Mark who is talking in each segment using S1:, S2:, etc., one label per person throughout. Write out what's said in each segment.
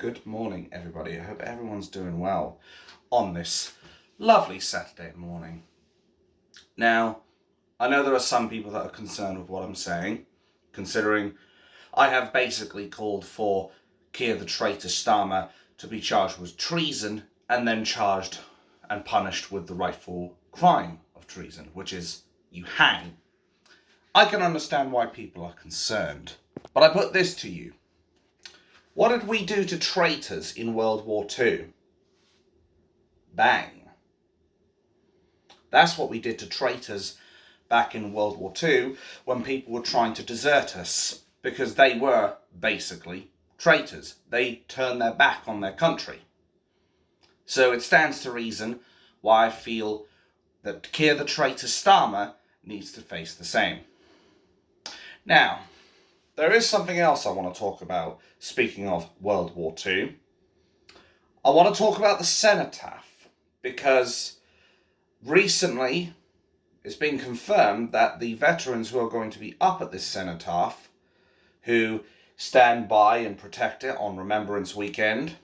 S1: Good morning, everybody. I hope everyone's doing well on this lovely Saturday morning. Now, I know there are some people that are concerned with what I'm saying, considering I have basically called for Kier the Traitor Starmer to be charged with treason and then charged and punished with the rightful crime of treason, which is you hang. I can understand why people are concerned, but I put this to you. What did we do to traitors in World War II? Bang. That's what we did to traitors back in World War II when people were trying to desert us, because they were basically traitors. They turned their back on their country. So it stands to reason why I feel that Kier the Traitor Starmer needs to face the same. Now, there is something else I want to talk about, speaking of World War II. I want to talk about the cenotaph, because recently it's been confirmed that the veterans who are going to be up at this cenotaph, who stand by and protect it on Remembrance Weekend,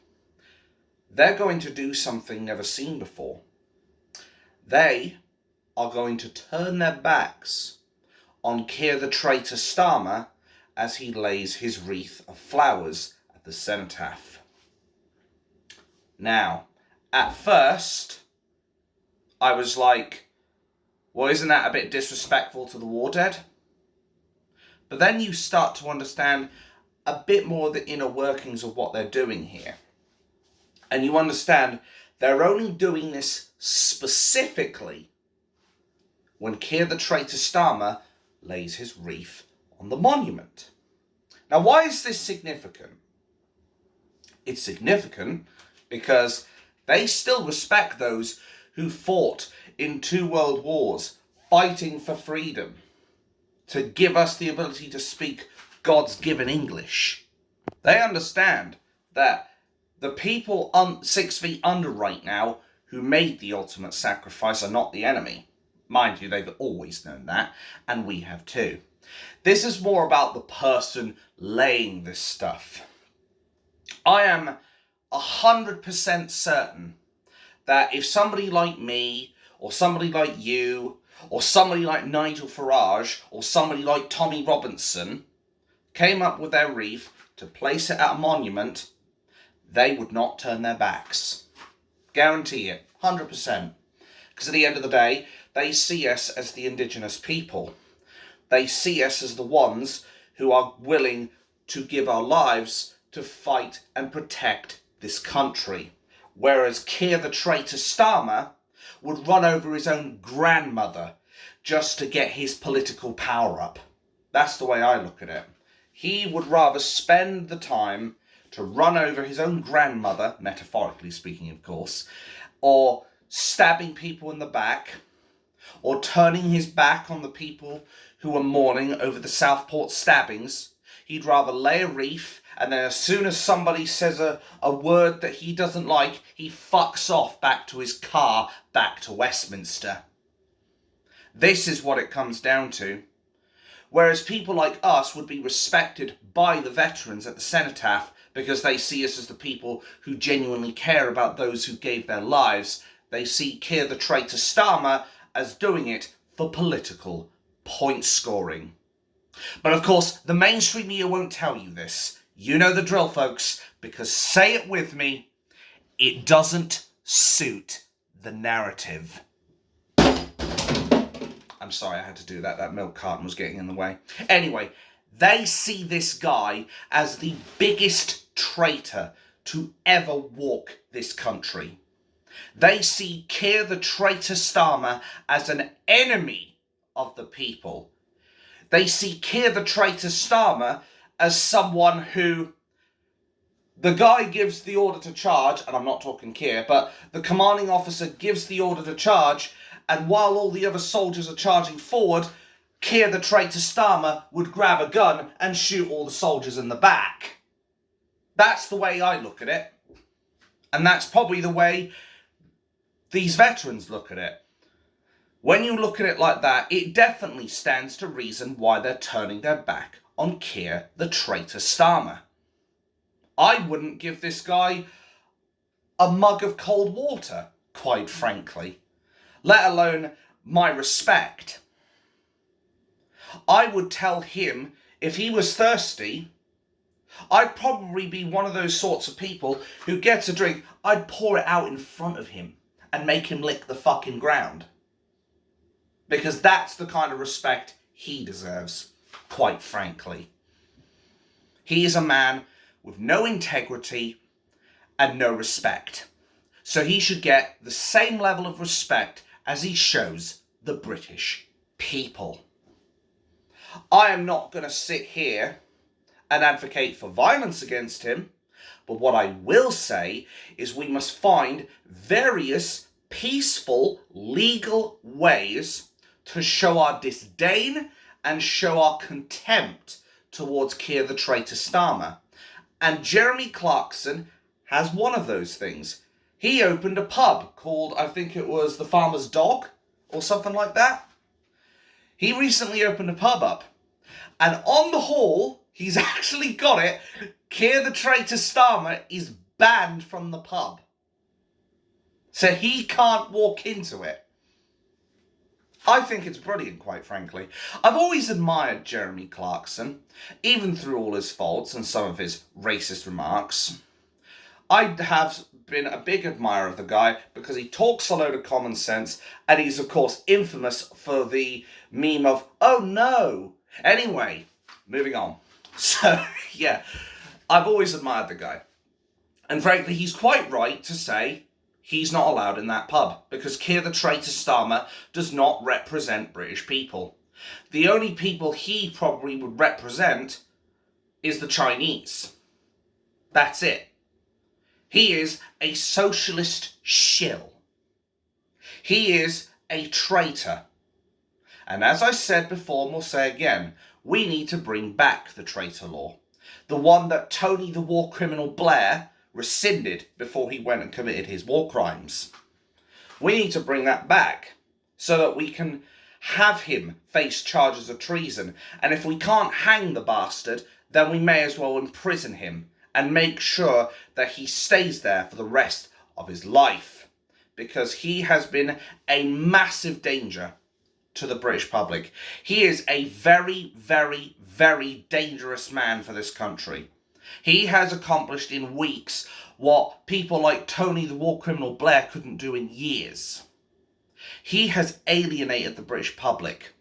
S1: they're going to do something never seen before. They are going to turn their backs on Kier the Traitor Starmer as he lays his wreath of flowers at the cenotaph. Now, at first, I was like, well, isn't that a bit disrespectful to the war dead? But then you start to understand a bit more the inner workings of what they're doing here. And you understand they're only doing this specifically when Kier the Traitor Starmer lays his wreath on the monument. Now, why is this significant? It's significant because they still respect those who fought in 2 world wars, fighting for freedom, to give us the ability to speak God's given English. They understand that the people 6 feet under right now who made the ultimate sacrifice are not the enemy. Mind you, they've always known that, and we have too. This is more about the person laying this stuff. I am 100% certain that if somebody like me, or somebody like you, or somebody like Nigel Farage, or somebody like Tommy Robinson came up with their wreath to place it at a monument, they would not turn their backs. Guarantee it, 100%. Because at the end of the day, they see us as the indigenous people. They see us as the ones who are willing to give our lives to fight and protect this country. Whereas Kier the Traitor Starmer would run over his own grandmother just to get his political power up. That's the way I look at it. He would rather spend the time to run over his own grandmother, metaphorically speaking of course, or stabbing people in the back, or turning his back on the people who were mourning over the Southport stabbings. He'd rather lay a wreath, and then as soon as somebody says a word that he doesn't like, he fucks off back to his car, back to Westminster. This is what it comes down to. Whereas people like us would be respected by the veterans at the cenotaph because they see us as the people who genuinely care about those who gave their lives. They see Kier the Traitor Starmer as doing it for political point scoring. But of course, the mainstream media won't tell you this. You know the drill, folks, because say it with me, it doesn't suit the narrative. I'm sorry I had to do that. That milk carton was getting in the way. Anyway, they see this guy as the biggest traitor to ever walk this country. They see Kier the Traitor Starmer as an enemy of the people. They see Kier the Traitor Starmer as someone who, the guy gives the order to charge, and I'm not talking Kier, but the commanding officer gives the order to charge, and while all the other soldiers are charging forward, Kier the Traitor Starmer would grab a gun and shoot all the soldiers in the back. That's the way I look at it. And that's probably the way these veterans look at it. When you look at it like that, it definitely stands to reason why they're turning their back on Kier the Traitor Starmer. I wouldn't give this guy a mug of cold water, quite frankly, let alone my respect. I would tell him if he was thirsty, I'd probably be one of those sorts of people who gets a drink, I'd pour it out in front of him and make him lick the fucking ground. Because that's the kind of respect he deserves, quite frankly. He is a man with no integrity and no respect. So he should get the same level of respect as he shows the British people. I am not going to sit here and advocate for violence against him, but what I will say is we must find various peaceful, legal ways to show our disdain and show our contempt towards Kier the Traitor Starmer. And Jeremy Clarkson has one of those things. He opened a pub called, I think it was The Farmer's Dog, or something like that. He recently opened a pub up. And on the hall, he's actually got it, Kier the Traitor Starmer is banned from the pub. So he can't walk into it. I think it's brilliant, quite frankly. I've always admired Jeremy Clarkson, even through all his faults and some of his racist remarks. I have been a big admirer of the guy because he talks a load of common sense, and he's, of course, infamous for the meme of, oh no. Anyway, moving on. So, yeah, I've always admired the guy. And frankly, he's quite right to say he's not allowed in that pub because Kier the Traitor Starmer does not represent British people. The only people he probably would represent is the Chinese. That's it. He is a socialist shill. He is a traitor. And as I said before and will say again, we need to bring back the traitor law. The one that Tony the war criminal Blair rescinded before he went and committed his war crimes. We need to bring that back so that we can have him face charges of treason. And if we can't hang the bastard, then we may as well imprison him and make sure that he stays there for the rest of his life. Because he has been a massive danger to the British public. He is a very, very, very dangerous man for this country. He has accomplished in weeks what people like Tony the war criminal Blair couldn't do in years. He has alienated the British public.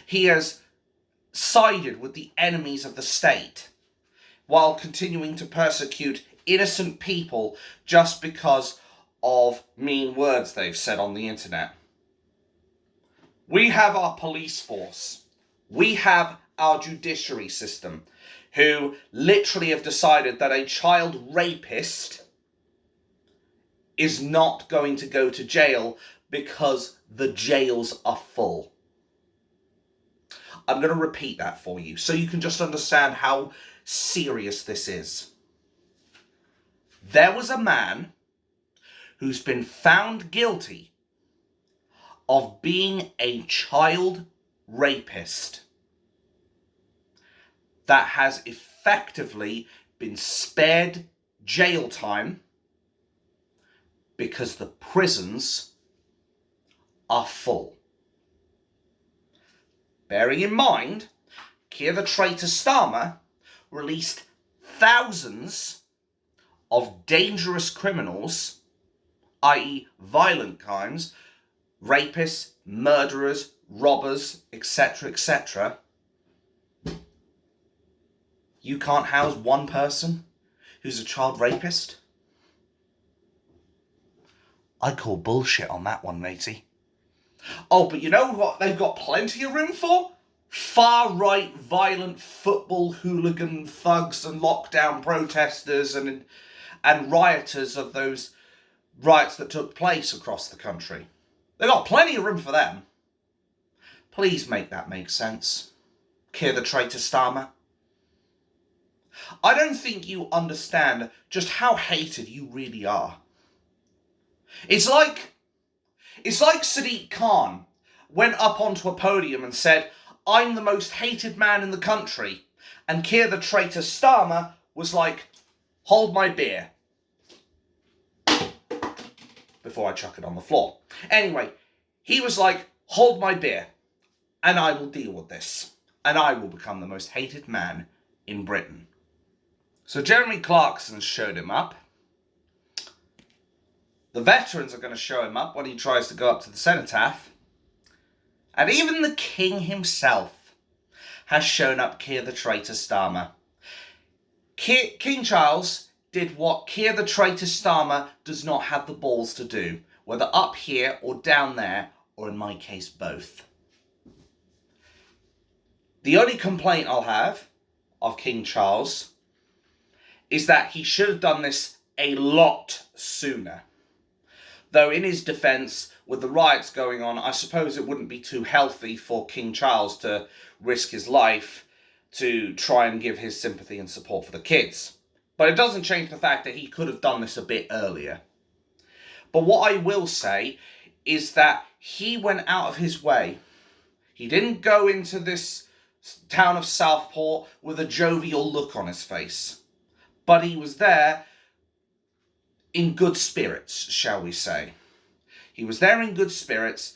S1: He has sided with the enemies of the state while continuing to persecute innocent people just because of mean words they've said on the internet. We have our police force. We have our judiciary system who literally have decided that a child rapist is not going to go to jail because the jails are full. I'm going to repeat that for you so you can just understand how serious this is. There was a man who's been found guilty of being a child rapist that has effectively been spared jail time because the prisons are full. Bearing in mind, Kier the Traitor Starmer released thousands of dangerous criminals, i.e. violent crimes, rapists, murderers, robbers, etc., etc. You can't house one person who's a child rapist? I call bullshit on that one, matey. Oh, but you know what they've got plenty of room for? Far-right, violent football hooligan thugs and lockdown protesters and rioters of those riots that took place across the country. They've got plenty of room for them. Please make that make sense, Kier the Traitor Starmer. I don't think you understand just how hated you really are. It's like Sadiq Khan went up onto a podium and said, I'm the most hated man in the country. And Kier the Traitor Starmer was like, hold my beer, before I chuck it on the floor. Anyway, he was like, hold my beer, and I will deal with this, and I will become the most hated man in Britain. So Jeremy Clarkson showed him up. The veterans are going to show him up when he tries to go up to the cenotaph. And even the king himself has shown up Kier the Traitor Starmer. King Charles did what Kier the Traitor Starmer does not have the balls to do, whether up here or down there, or in my case, both. The only complaint I'll have of King Charles is that he should have done this a lot sooner. Though in his defence, with the riots going on, I suppose it wouldn't be too healthy for King Charles to risk his life to try and give his sympathy and support for the kids. But it doesn't change the fact that he could have done this a bit earlier. But what I will say is that he went out of his way. He didn't go into this town of Southport with a jovial look on his face. But he was there in good spirits, shall we say. He was there in good spirits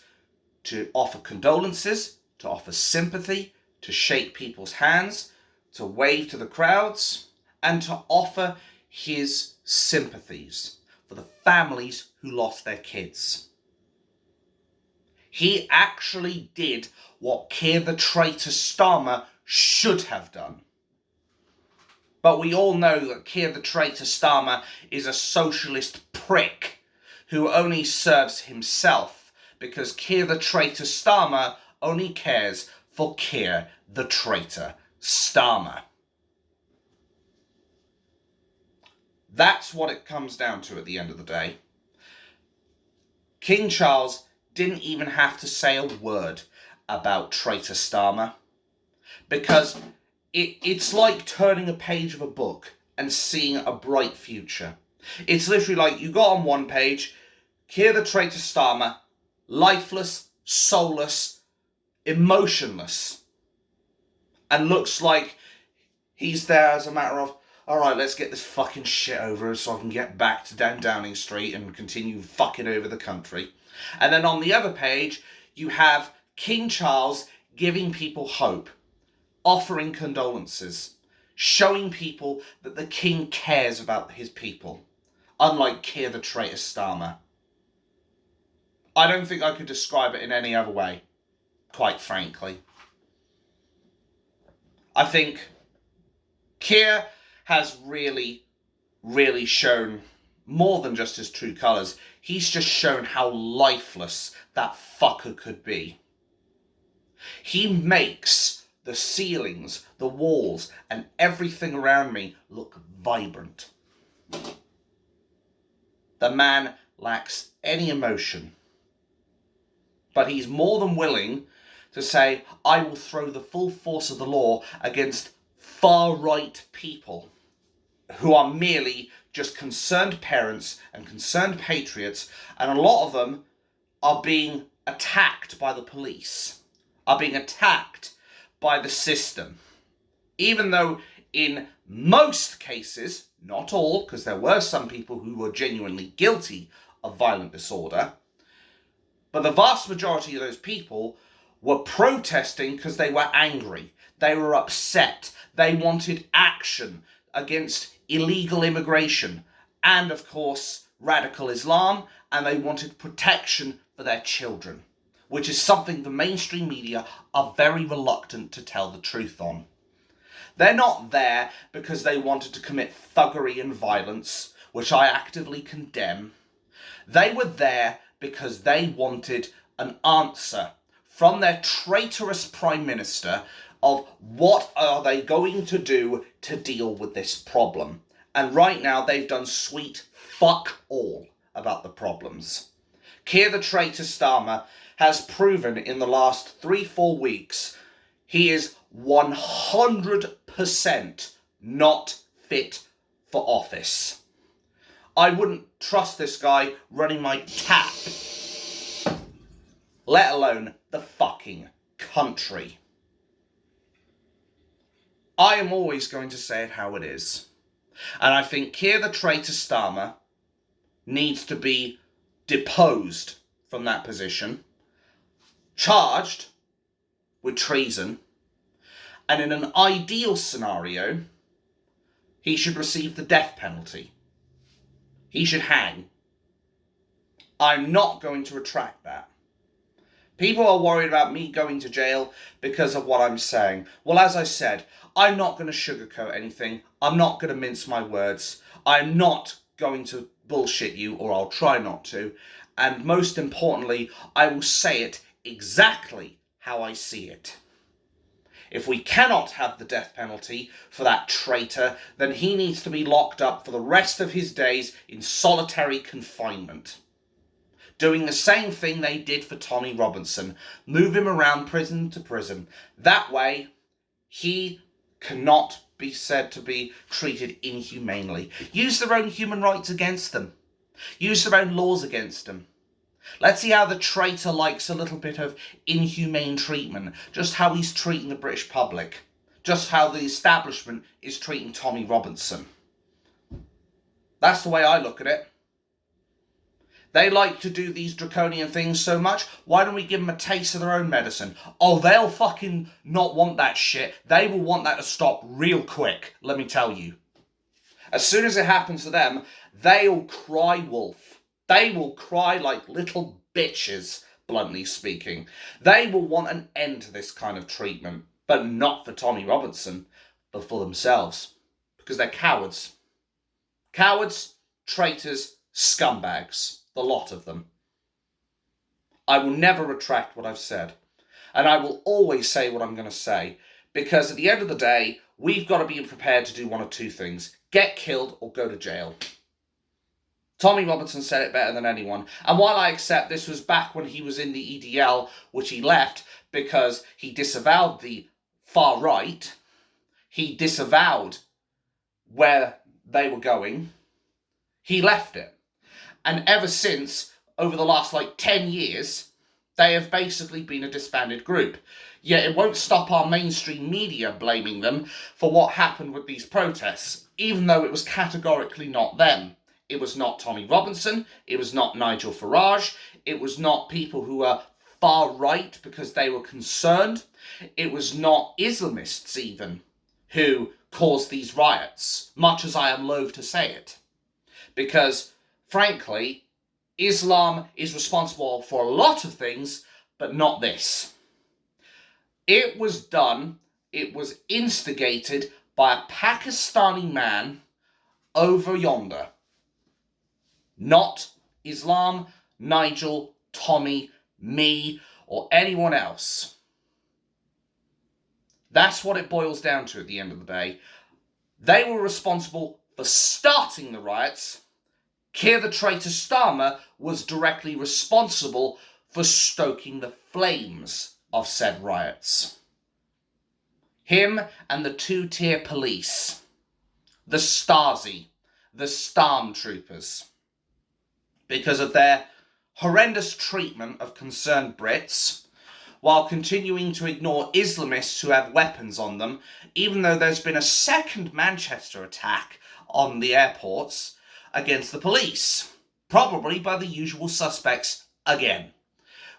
S1: to offer condolences, to offer sympathy, to shake people's hands, to wave to the crowds, and to offer his sympathies for the families who lost their kids. He actually did what Kier the Traitor Starmer should have done. But we all know that Kier the Traitor Starmer is a socialist prick who only serves himself, because Kier the Traitor Starmer only cares for Kier the Traitor Starmer. That's what it comes down to at the end of the day. King Charles didn't even have to say a word about Traitor Starmer, because it's like turning a page of a book and seeing a bright future. It's literally like you got on one page, Kier the Traitor Starmer, lifeless, soulless, emotionless, and looks like he's there as a matter of, alright, let's get this fucking shit over so I can get back to down Downing Street and continue fucking over the country. And then on the other page, you have King Charles giving people hope, offering condolences, showing people that the king cares about his people, unlike Kier the Traitor Starmer. I don't think I could describe it in any other way, quite frankly. I think Kier has really, really shown more than just his true colours. He's just shown how lifeless that fucker could be. He makes the ceilings, the walls, and everything around me look vibrant. The man lacks any emotion. But he's more than willing to say, I will throw the full force of the law against far-right people who are merely just concerned parents and concerned patriots, and a lot of them are being attacked by the police, are being attacked by the system. Even though in most cases, not all, because there were some people who were genuinely guilty of violent disorder, but the vast majority of those people were protesting because they were angry, they were upset, they wanted action against illegal immigration, and of course radical Islam, and they wanted protection for their children, which is something the mainstream media are very reluctant to tell the truth on. They're not there because they wanted to commit thuggery and violence, which I actively condemn. They were there because they wanted an answer from their traitorous Prime Minister of what are they going to do to deal with this problem. And right now they've done sweet fuck all about the problems. Kier the Traitor Starmer has proven in the last 3-4 weeks he is 100% not fit for office. I wouldn't trust this guy running my tap, let alone the fucking country. I am always going to say it how it is. And I think Kier the Traitor Starmer needs to be deposed from that position, charged with treason, and in an ideal scenario, he should receive the death penalty. He should hang. I'm not going to retract that. People are worried about me going to jail because of what I'm saying. Well, as I said, I'm not going to sugarcoat anything. I'm not going to mince my words. I'm not going to bullshit you, or I'll try not to. And most importantly, I will say it exactly how I see it. If we cannot have the death penalty for that traitor, then he needs to be locked up for the rest of his days in solitary confinement. Doing the same thing they did for Tommy Robinson. Move him around prison to prison. That way, he cannot be said to be treated inhumanely. Use their own human rights against them. Use their own laws against them. Let's see how the traitor likes a little bit of inhumane treatment. Just how he's treating the British public. Just how the establishment is treating Tommy Robinson. That's the way I look at it. They like to do these draconian things so much. Why don't we give them a taste of their own medicine? Oh, they'll fucking not want that shit. They will want that to stop real quick, let me tell you. As soon as it happens to them, they'll cry wolf. They will cry like little bitches, bluntly speaking. They will want an end to this kind of treatment. But not for Tommy Robinson, but for themselves. Because they're cowards. Cowards, traitors, scumbags. The lot of them. I will never retract what I've said. And I will always say what I'm going to say. Because at the end of the day, we've got to be prepared to do one of two things. Get killed or go to jail. Tommy Robinson said it better than anyone. And while I accept this was back when he was in the EDL, which he left because he disavowed the far right, he disavowed where they were going, he left it. And ever since, over the last 10 years, they have basically been a disbanded group. Yet it won't stop our mainstream media blaming them for what happened with these protests, even though it was categorically not them. It was not Tommy Robinson, it was not Nigel Farage, it was not people who were far right because they were concerned, it was not Islamists even who caused these riots, much as I am loath to say it. Because frankly, Islam is responsible for a lot of things, but not this. It was instigated by a Pakistani man over yonder. Not Islam, Nigel, Tommy, me, or anyone else. That's what it boils down to at the end of the day. They were responsible for starting the riots. Kier the Traitor Starmer was directly responsible for stoking the flames of said riots. Him and the two-tier police, the Stasi, the Stormtroopers, because of their horrendous treatment of concerned Brits, while continuing to ignore Islamists who have weapons on them, even though there's been a second Manchester attack on the airports against the police, probably by the usual suspects again,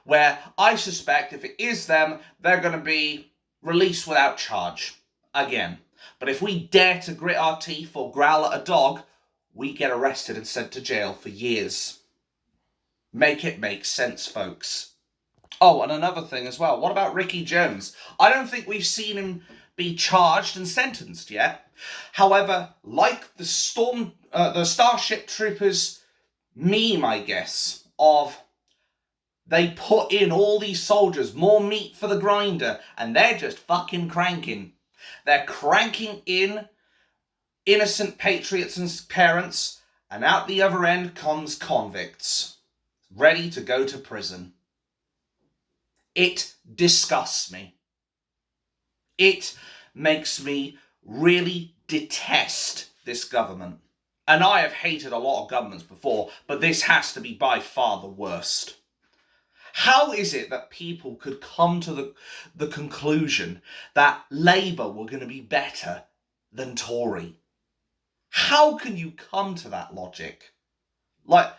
S1: where I suspect if it is them, they're going to be released without charge again. But if we dare to grit our teeth or growl at a dog, we get arrested and sent to jail for years. Make it make sense, folks. Oh, and another thing as well. What about Ricky Jones? I don't think we've seen him be charged and sentenced yet. However, like the Starship Troopers meme, I guess, of they put in all these soldiers, more meat for the grinder, and they're just fucking cranking. They're cranking in innocent patriots and parents, and out the other end comes convicts, ready to go to prison. It disgusts me. It makes me really detest this government. And I have hated a lot of governments before, but this has to be by far the worst. How is it that people could come to the conclusion that Labour were going to be better than Tory? How can you come to that logic? Like,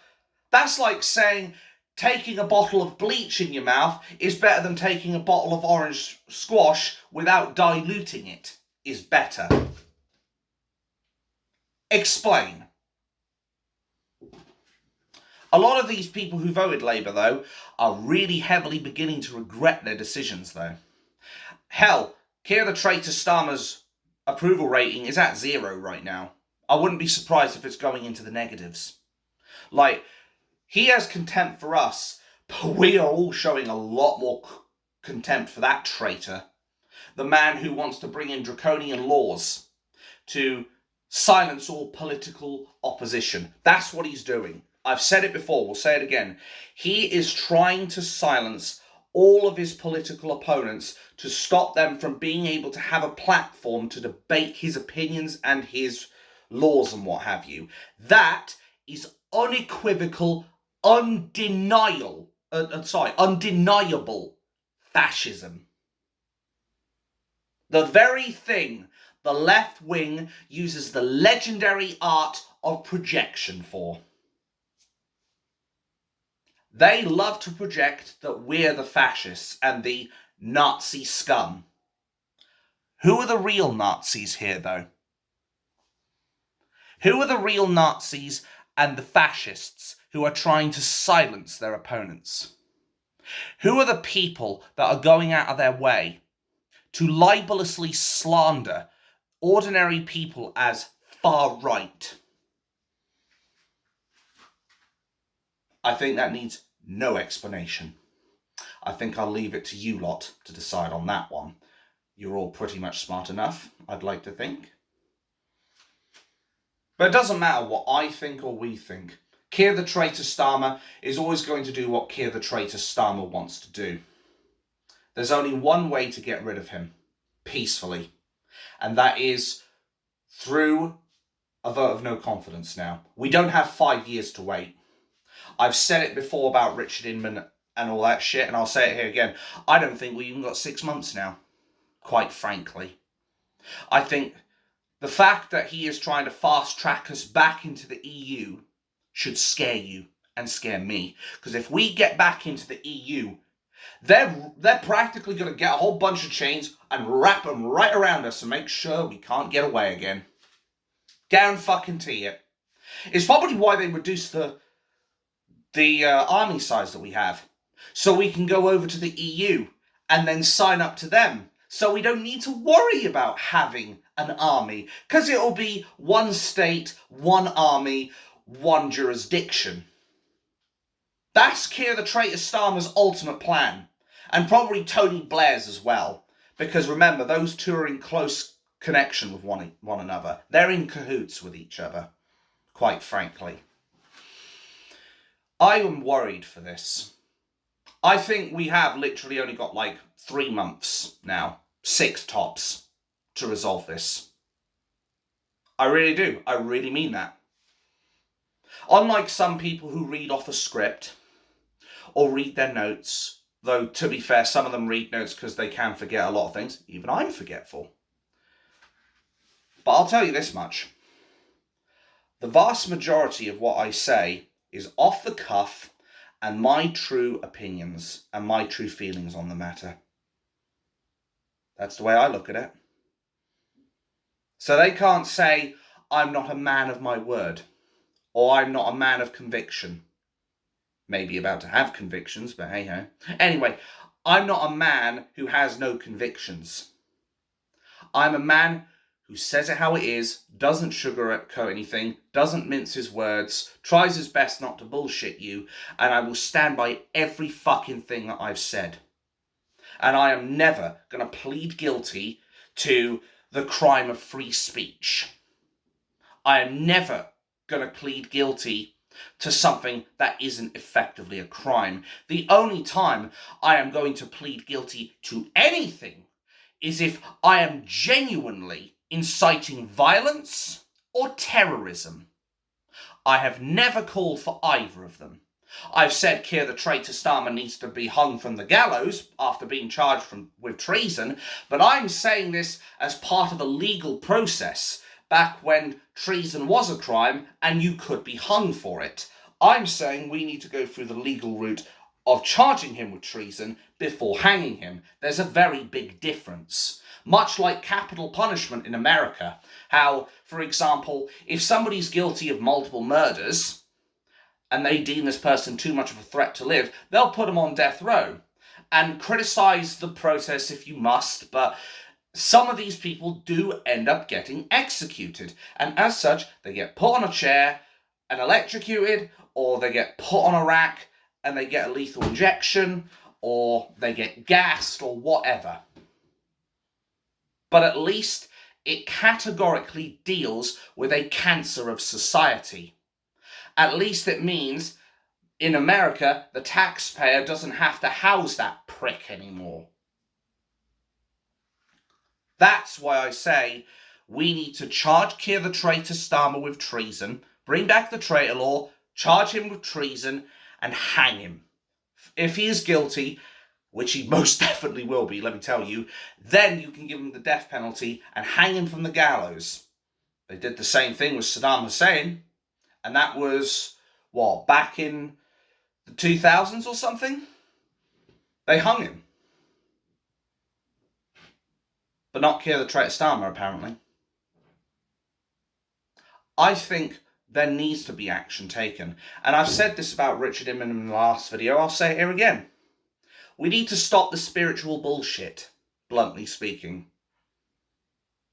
S1: that's like saying taking a bottle of bleach in your mouth is better than taking a bottle of orange squash without diluting it is better. Explain. A lot of these people who voted Labour, though, are really heavily beginning to regret their decisions, though. Hell, Kier the Traitor Starmer's approval rating is at 0 right now. I wouldn't be surprised if it's going into the negatives. Like, he has contempt for us, but we are all showing a lot more contempt for that traitor. The man who wants to bring in draconian laws to silence all political opposition. That's what he's doing. I've said it before, we'll say it again. He is trying to silence all of his political opponents to stop them from being able to have a platform to debate his opinions and his laws and what have you. That is unequivocal, undeniable fascism. The very thing the left wing uses the legendary art of projection for. They love to project that we're the fascists and the Nazi scum. Who are the real Nazis here, though? Who are the real Nazis and the fascists who are trying to silence their opponents? Who are the people that are going out of their way to libelously slander ordinary people as far right? I think that needs no explanation. I think I'll leave it to you lot to decide on that one. You're all pretty much smart enough, I'd like to think. But it doesn't matter what I think or we think. Kier the Traitor Starmer is always going to do what Kier the Traitor Starmer wants to do. There's only one way to get rid of him, peacefully. And that is through a vote of no confidence now. We don't have 5 years to wait. I've said it before about Richard Inman and all that shit, and I'll say it here again. I don't think we even got 6 months now, quite frankly. I think the fact that he is trying to fast track us back into the EU should scare you and scare me. Because if we get back into the EU, they're practically going to get a whole bunch of chains and wrap them right around us and make sure we can't get away again. Guarantee it. It's probably why they reduced the army size that we have. So we can go over to the EU and then sign up to them. So we don't need to worry about having an army. Because it'll be one state, one army, one jurisdiction. That's Kier the Traitor Starmer's ultimate plan. And probably Tony Blair's as well. Because remember, those two are in close connection with one another. They're in cahoots with each other, quite frankly. I am worried for this. I think we have literally only got like 3 months now, 6 tops, to resolve this. I really do. I really mean that. Unlike some people who read off a script or read their notes, though to be fair, some of them read notes because they can forget a lot of things. Even I'm forgetful. But I'll tell you this much. The vast majority of what I say is off the cuff and my true opinions and my true feelings on the matter. That's the way I look at it. So they can't say, I'm not a man of my word, or I'm not a man of conviction. Maybe about to have convictions, but hey ho. Anyway, I'm not a man who has no convictions. I'm a man who says it how it is, doesn't sugarcoat anything, doesn't mince his words, tries his best not to bullshit you, and I will stand by every fucking thing that I've said. And I am never going to plead guilty to the crime of free speech. I am never going to plead guilty to something that isn't effectively a crime. The only time I am going to plead guilty to anything is if I am genuinely inciting violence or terrorism. I have never called for either of them. I've said Kier the Traitor Starmer needs to be hung from the gallows after being charged with treason, but I'm saying this as part of a legal process back when treason was a crime and you could be hung for it. I'm saying we need to go through the legal route of charging him with treason before hanging him. There's a very big difference. Much like capital punishment in America, how, for example, if somebody's guilty of multiple murders and they deem this person too much of a threat to live, they'll put them on death row. And criticize the process if you must, but some of these people do end up getting executed. And as such, they get put on a chair and electrocuted, or they get put on a rack and they get a lethal injection, or they get gassed, or whatever. But at least it categorically deals with a cancer of society. At least it means, in America, the taxpayer doesn't have to house that prick anymore. That's why I say we need to charge Kier the Traitor Starmer with treason, bring back the traitor law, charge him with treason, and hang him. If he is guilty, which he most definitely will be, let me tell you, then you can give him the death penalty and hang him from the gallows. They did the same thing with Saddam Hussein, and that was, back in the 2000s or something? They hung him. But not Kier the Traitor Starmer, apparently. I think there needs to be action taken. And I've said this about Richard Inman in the last video, I'll say it here again. We need to stop the spiritual bullshit, bluntly speaking.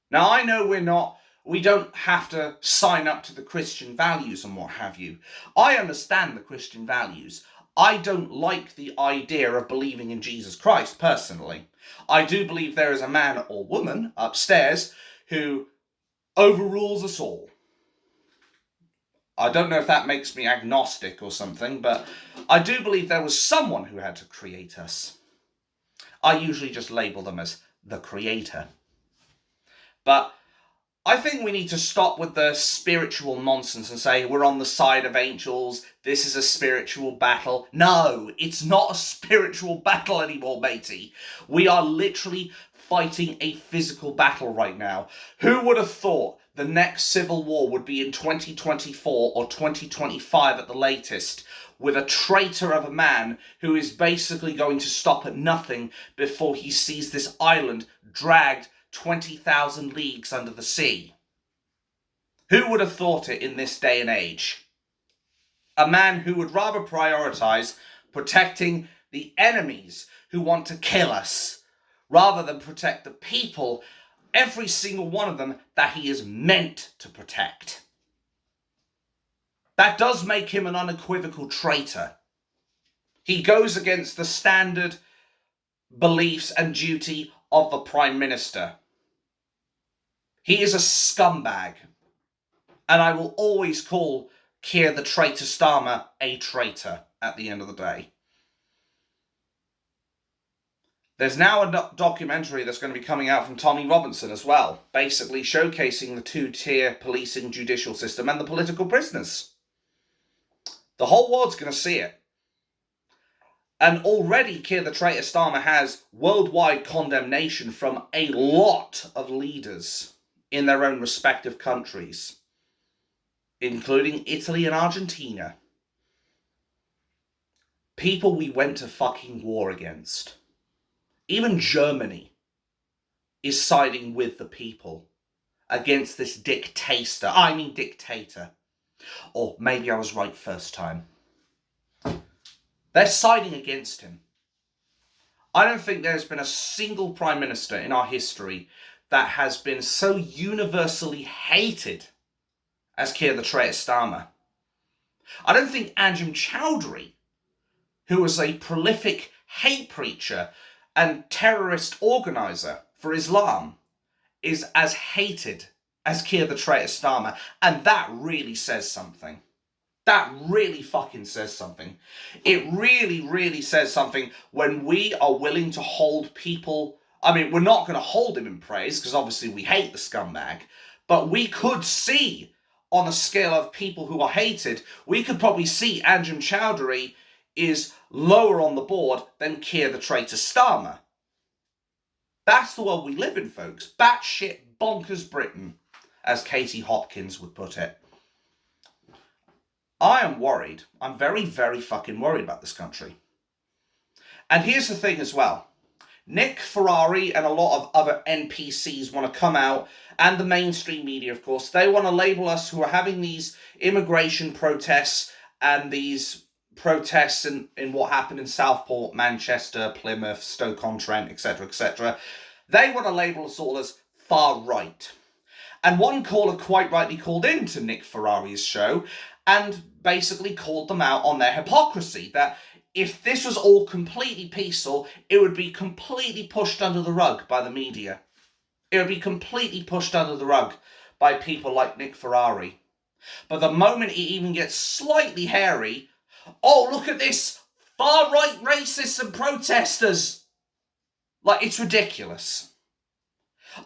S1: Now, I know we don't have to sign up to the Christian values and what have you. I understand the Christian values. I don't like the idea of believing in Jesus Christ, personally. I do believe there is a man or woman upstairs who overrules us all. I don't know if that makes me agnostic or something, but I do believe there was someone who had to create us. I usually just label them as the creator. But I think we need to stop with the spiritual nonsense and say we're on the side of angels, this is a spiritual battle. No, it's not a spiritual battle anymore, matey. We are literally fighting a physical battle right now. Who would have thought the next civil war would be in 2024 or 2025 at the latest, with a traitor of a man who is basically going to stop at nothing before he sees this island dragged 20,000 leagues under the sea? Who would have thought it in this day and age? A man who would rather prioritise protecting the enemies who want to kill us, rather than protect the people, every single one of them, that he is meant to protect. That does make him an unequivocal traitor. He goes against the standard beliefs and duty of the Prime Minister. He is a scumbag. And I will always call Kier the Traitor Starmer a traitor at the end of the day. There's now a documentary that's going to be coming out from Tommy Robinson as well, basically showcasing the two-tier policing judicial system and the political prisoners. The whole world's going to see it. And already Kier the Traitor Starmer has worldwide condemnation from a lot of leaders in their own respective countries, including Italy and Argentina. People we went to fucking war against. Even Germany is siding with the people against this dictator. Or maybe I was right first time. They're siding against him. I don't think there's been a single Prime Minister in our history that has been so universally hated as Kier the Traitor Starmer. I don't think Anjem Choudhury, who was a prolific hate preacher and terrorist organiser for Islam, is as hated as Kier the Traitor Starmer. And that really says something. That really fucking says something. It really, really says something when we are willing to hold people. I mean, we're not going to hold him in praise because obviously we hate the scumbag. But we could see, on a scale of people who are hated, we could probably see Anjem Choudhury is lower on the board than Kier the Traitor Starmer. That's the world we live in, folks. Batshit bonkers Britain. as Katie Hopkins would put it. I am worried. I'm very, very fucking worried about this country. And here's the thing as well. Nick Ferrari and a lot of other NPCs want to come out, and the mainstream media, of course, they want to label us who are having these immigration protests and these protests in what happened in Southport, Manchester, Plymouth, Stoke-on-Trent, etc., etc. They want to label us all as far right. And one caller quite rightly called into Nick Ferrari's show and basically called them out on their hypocrisy, that if this was all completely peaceful, it would be completely pushed under the rug by the media. It would be completely pushed under the rug by people like Nick Ferrari. But the moment it even gets slightly hairy, oh, look at this, far-right racists and protesters. Like, it's ridiculous.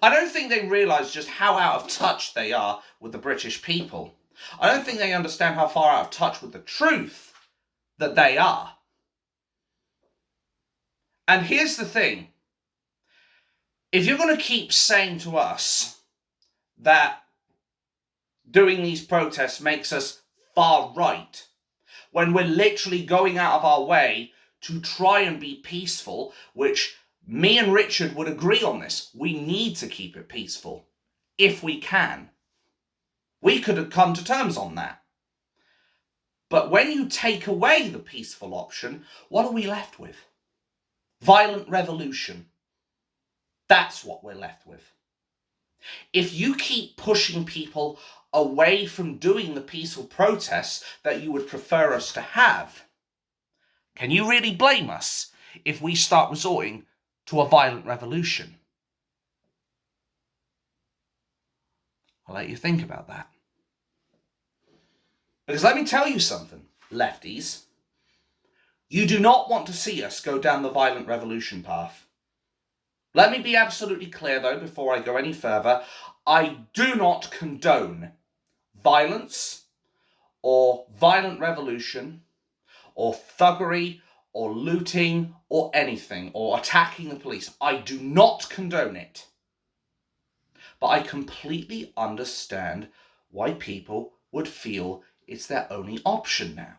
S1: I don't think they realise just how out of touch they are with the British people. I don't think they understand how far out of touch with the truth that they are. And here's the thing. If you're going to keep saying to us that doing these protests makes us far right, when we're literally going out of our way to try and be peaceful, which me and Richard would agree on this, we need to keep it peaceful, if we can. We could have come to terms on that. But when you take away the peaceful option, what are we left with? Violent revolution. That's what we're left with. If you keep pushing people away from doing the peaceful protests that you would prefer us to have, can you really blame us if we start resorting to a violent revolution? I'll let you think about that. Because let me tell you something, lefties. You do not want to see us go down the violent revolution path. Let me be absolutely clear, though, before I go any further. I do not condone violence or violent revolution or thuggery or looting or anything or attacking the police. I do not condone it. But I completely understand why people would feel it's their only option now.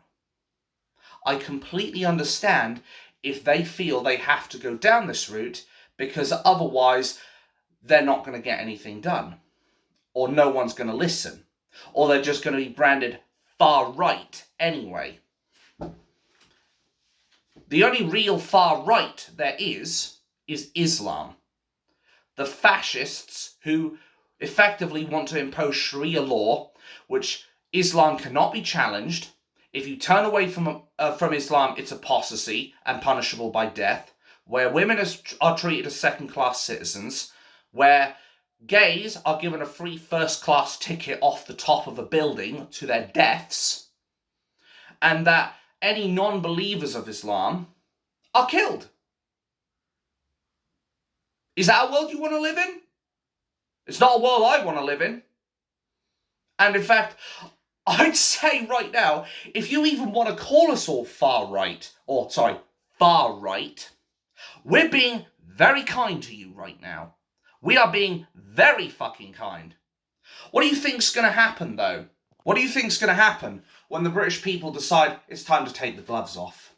S1: I completely understand if they feel they have to go down this route because otherwise they're not going to get anything done, or no one's going to listen, or they're just going to be branded far right anyway. The only real far right there is Islam. The fascists who effectively want to impose Sharia law, which Islam cannot be challenged. If you turn away from Islam, it's apostasy and punishable by death, where women are treated as second-class citizens, where gays are given a free first-class ticket off the top of a building to their deaths, and that any non-believers of Islam are killed. Is that a world you want to live in? It's not a world I want to live in. And in fact, I'd say right now, if you even want to call us all far right, we're being very kind to you right now. We are being very fucking kind. What do you think's going to happen, though? What do you think's going to happen when the British people decide it's time to take the gloves off?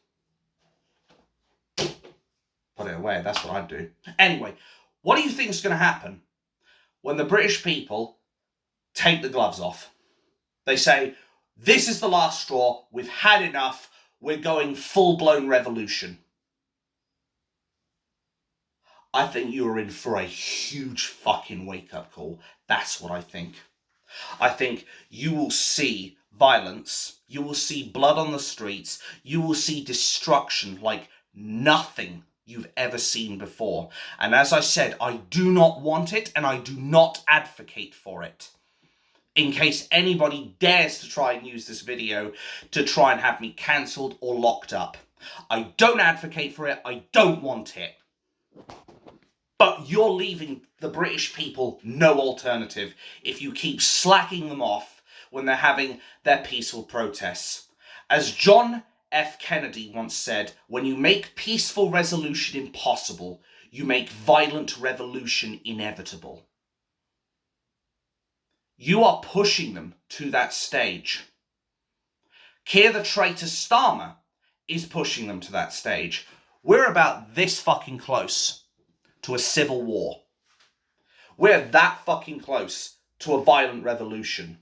S1: Put it away, that's what I'd do. Anyway, what do you think's going to happen when the British people take the gloves off? They say, this is the last straw, we've had enough, we're going full-blown revolution. I think you're in for a huge fucking wake-up call. That's what I think. I think you will see violence, you will see blood on the streets, you will see destruction like nothing you've ever seen before. And as I said, I do not want it and I do not advocate for it. In case anybody dares to try and use this video to try and have me cancelled or locked up. I don't advocate for it, I don't want it. But you're leaving the British people no alternative if you keep slacking them off when they're having their peaceful protests. As John F. Kennedy once said, when you make peaceful resolution impossible, you make violent revolution inevitable. You are pushing them to that stage. Kier the Traitor Starmer is pushing them to that stage. We're about this fucking close to a civil war. We're that fucking close to a violent revolution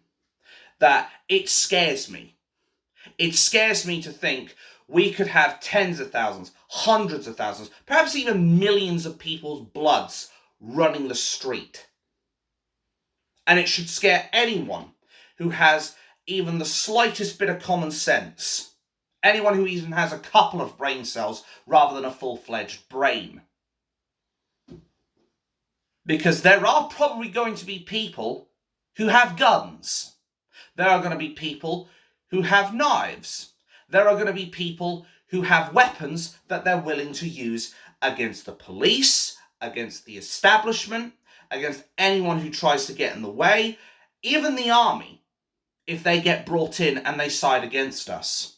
S1: that it scares me. It scares me to think we could have tens of thousands, hundreds of thousands, perhaps even millions of people's bloods running the street. And it should scare anyone who has even the slightest bit of common sense. Anyone who even has a couple of brain cells rather than a full-fledged brain. Because there are probably going to be people who have guns. There are going to be people who have knives. There are going to be people who have weapons that they're willing to use against the police, against the establishment, against anyone who tries to get in the way, even the army, if they get brought in and they side against us.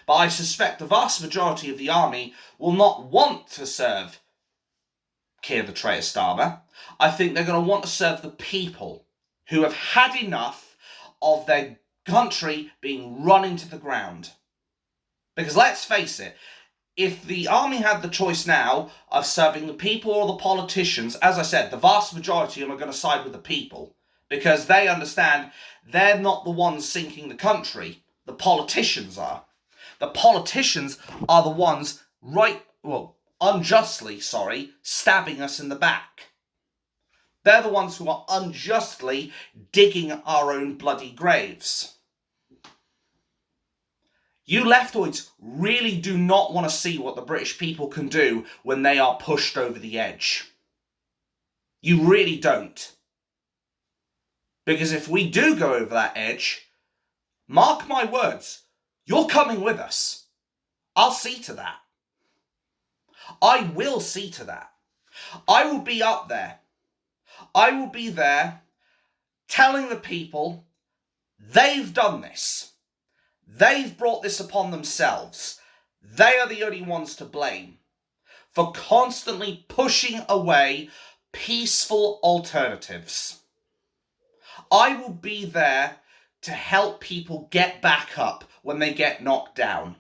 S1: But I suspect the vast majority of the army will not want to serve Kier the Traitor Starmer. I think they're going to want to serve the people who have had enough of their country being run into the ground. Because let's face it, if the army had the choice now of serving the people or the politicians, as I said, the vast majority of them are going to side with the people. Because they understand they're not the ones sinking the country. The politicians are. The politicians are the ones unjustly, stabbing us in the back. They're the ones who are unjustly digging our own bloody graves. You leftoids really do not want to see what the British people can do when they are pushed over the edge. You really don't. Because if we do go over that edge, mark my words, you're coming with us. I'll see to that. I will see to that. I will be up there. I will be there telling the people they've done this. They've brought this upon themselves. They are the only ones to blame for constantly pushing away peaceful alternatives. I will be there to help people get back up when they get knocked down.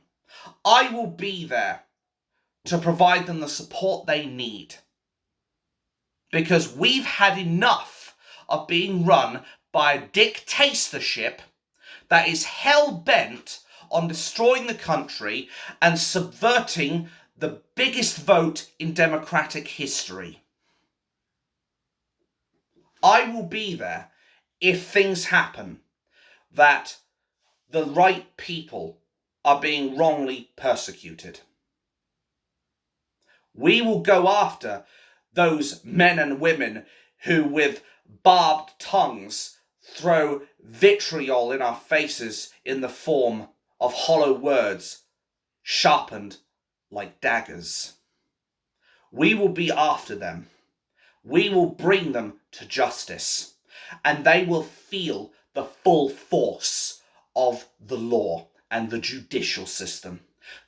S1: I will be there to provide them the support they need. Because we've had enough of being run by a dictatorship that is hell-bent on destroying the country and subverting the biggest vote in democratic history. I will be there if things happen that the right people are being wrongly persecuted. We will go after those men and women who, with barbed tongues, throw vitriol in our faces in the form of hollow words sharpened like daggers. We will be after them. We will bring them to justice, and they will feel the full force of the law and the judicial system,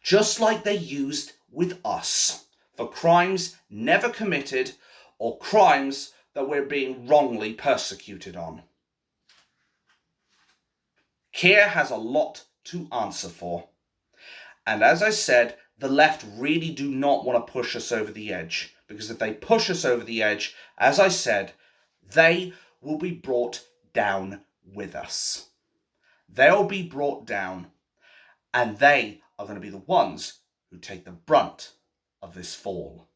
S1: just like they used with us for crimes never committed or crimes that we're being wrongly persecuted on. Kier has a lot to answer for. And as I said, the left really do not want to push us over the edge. Because if they push us over the edge, as I said, they will be brought down with us. They'll be brought down, and they are going to be the ones who take the brunt of this fall.